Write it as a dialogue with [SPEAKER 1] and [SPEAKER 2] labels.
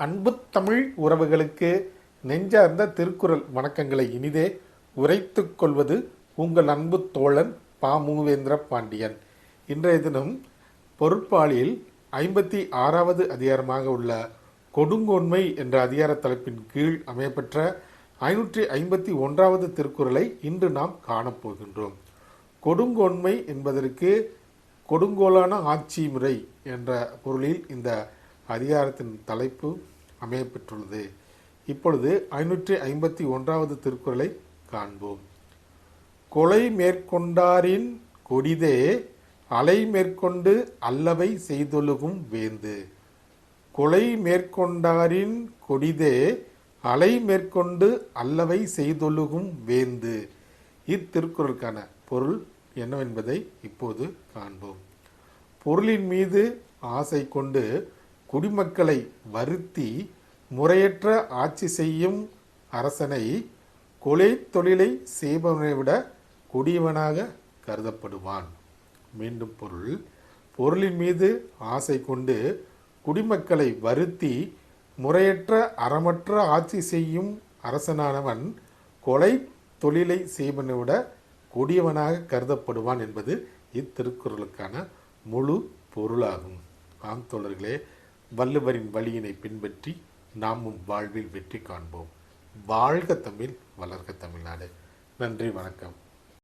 [SPEAKER 1] அன்பு தமிழ் உறவுகளுக்கு நெஞ்சார்ந்த திருக்குறள் வணக்கங்களை இனிதே உரைத்துக் கொள்வது உங்கள் அன்பு தோழன் பா மூவேந்திர பாண்டியன். இன்றைய தினம் பொருட்பாலில் 56வது அதிகாரமாக உள்ள கொடுங்கோன்மை என்ற அதிகார தலைப்பின் கீழ் அமையப்பெற்ற 551வது திருக்குறளை இன்று நாம் காணப்போகின்றோம். கொடுங்கோன்மை என்பதற்கு கொடுங்கோலான ஆட்சி முறை என்ற பொருளில் இந்த அதிகாரத்தின் தலைப்பு அமையப்பெற்றுள்ளது. இப்பொழுது 551வது திருக்குறளை காண்போம். கொலை மேற்கொண்டாரின் கொடிதே அலை மேற்கொண்டு அல்லவை செய்தொழுகும் வேந்து. கொலை மேற்கொண்டாரின் கொடிதே அலை மேற்கொண்டு அல்லவை செய்தொழுகும் வேந்து. இத்திருக்குறளுக்கான பொருள் என்னவென்பதை இப்போது காண்போம். பொருளின் மீது ஆசை கொண்டு குடிமக்களை வருத்தி முறையற்ற ஆட்சி செய்யும் அரசனை கொலை தொழிலை செய்பவனை விட கொடியவனாக கருதப்படுவான். மீண்டும் பொருள். பொருளின் மீது ஆசை கொண்டு குடிமக்களை வருத்தி முறையற்ற அறமற்ற ஆட்சி செய்யும் அரசனானவன் கொலை தொழிலை செய்பவனை விட கொடியவனாக கருதப்படுவான் என்பது இத்திருக்குறளுக்கான முழு பொருளாகும். ஆம் தோழர்களே, வள்ளுவரின் வழியினை பின்பற்றி நாமும் வாழ்வில் வெற்றி காண்போம். வாழ்க தமிழ், வளர்க தமிழ்நாடு. நன்றி, வணக்கம்.